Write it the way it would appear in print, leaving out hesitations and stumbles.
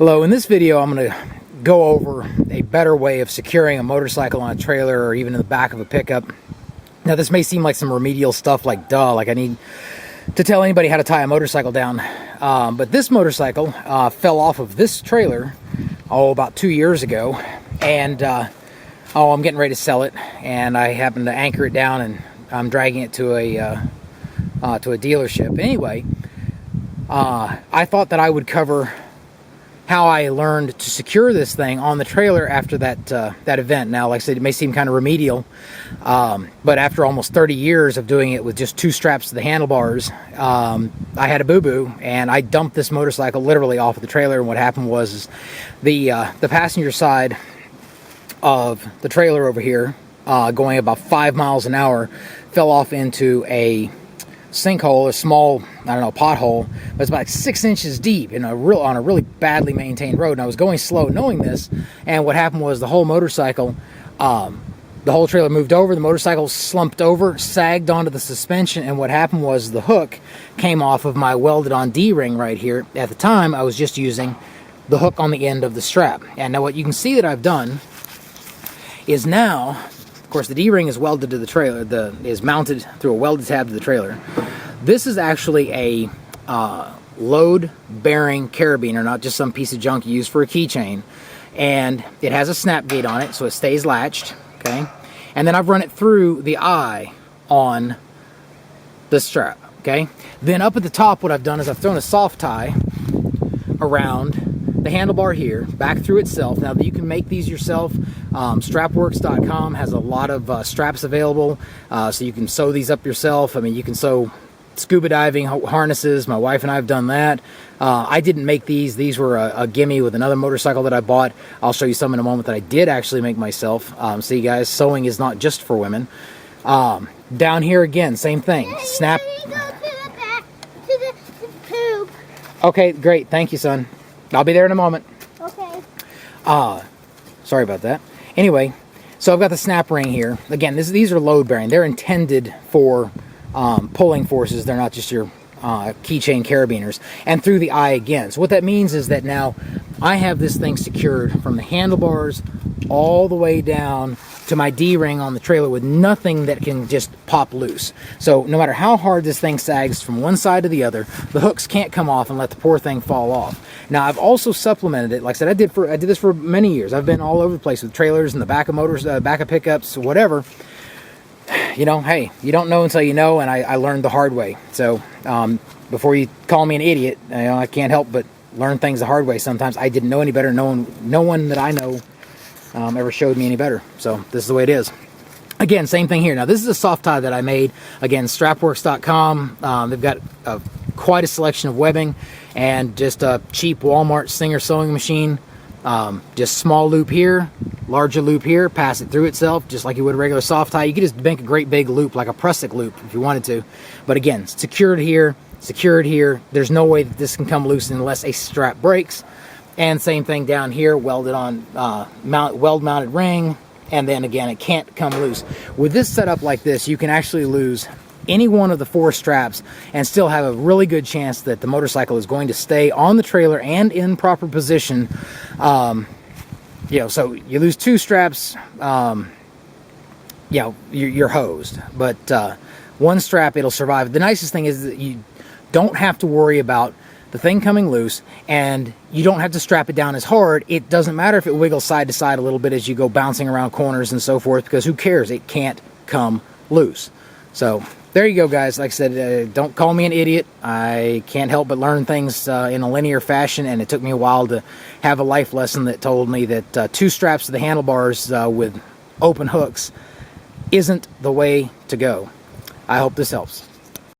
Hello, in this video I'm going to go over a better way of securing a motorcycle on a trailer or even in the back of a pickup. Now this may seem like some remedial stuff, like like I need to tell anybody how to tie a motorcycle down. But this motorcycle fell off of this trailer about 2 years ago, and I'm getting ready to sell it, and I happened to anchor it down and I'm dragging it to a dealership. Anyway, I thought that I would cover how I learned to secure this thing on the trailer after that event. Now, like I said, it may seem kind of remedial, but after almost 30 years of doing it with just 2 straps to the handlebars, I had a boo-boo, and I dumped this motorcycle literally off of the trailer. And what happened was the passenger side of the trailer over here, going about 5 miles an hour, fell off into a sinkhole, a small, I don't know, pothole. It was about 6 inches deep on a really badly maintained road. And I was going slow knowing this, and what happened was the whole motorcycle, the whole trailer moved over, the motorcycle slumped over, sagged onto the suspension, and what happened was the hook came off of my welded on D-ring right here. At the time, I was just using the hook on the end of the strap. And now what you can see that I've done is now, of course, the D-ring is welded to the trailer, is mounted through a welded tab to the trailer. This is actually a load-bearing carabiner, not just some piece of junk you use for a keychain. And it has a snap gate on it, so it stays latched, okay? And then I've run it through the eye on the strap, okay? Then up at the top, what I've done is I've thrown a soft tie around the handlebar here, back through itself. Now, you can make these yourself. Strapworks.com has a lot of straps available, so you can sew these up yourself. I mean, you can sew scuba diving harnesses. My wife and I have done that. I didn't make these. These were a gimme with another motorcycle that I bought. I'll show you some in a moment that I did actually make myself. See, guys, sewing is not just for women. Down here again, same thing. Snap. Go to the back, to the poop. Okay, great. Thank you, son. I'll be there in a moment. Okay. Sorry about that. Anyway, so I've got the snap ring here. Again, these are load bearing. They're intended for pulling forces. They're not just your keychain carabiners. And through the eye again. So what that means is that now I have this thing secured from the handlebars all the way down to my D-ring on the trailer with nothing that can just pop loose. So no matter how hard this thing sags from one side to the other, the hooks can't come off and let the poor thing fall off. Now, I've also supplemented it. Like I said, I did this for many years. I've been all over the place with trailers in the back of motors, back of pickups, whatever. You know, hey, you don't know until you know, and I learned the hard way. So before you call me an idiot, I can't help but learn things the hard way sometimes. I didn't know any better. No one that I know ever showed me any better. So this is the way it is. Again, same thing here. Now, this is a soft tie that I made. Again, strapworks.com. They've got quite a selection of webbing and just a cheap Walmart Singer sewing machine. Just small loop here, larger loop here, pass it through itself just like you would a regular soft tie. You could just make a great big loop like a prusik loop if you wanted to. But again, secured here, secured here. There's no way that this can come loose unless a strap breaks. And same thing down here, welded on weld-mounted ring, and then again, it can't come loose. With this setup like this, you can actually lose any one of the 4 straps and still have a really good chance that the motorcycle is going to stay on the trailer and in proper position. So you lose 2 straps, you're hosed. But 1 strap, it'll survive. The nicest thing is that you don't have to worry about the thing coming loose, and you don't have to strap it down as hard. It doesn't matter if it wiggles side to side a little bit as you go bouncing around corners and so forth, because who cares? It can't come loose. So there you go, guys. Like I said, don't call me an idiot. I can't help but learn things in a linear fashion, and it took me a while to have a life lesson that told me that 2 straps to the handlebars with open hooks isn't the way to go. I hope this helps.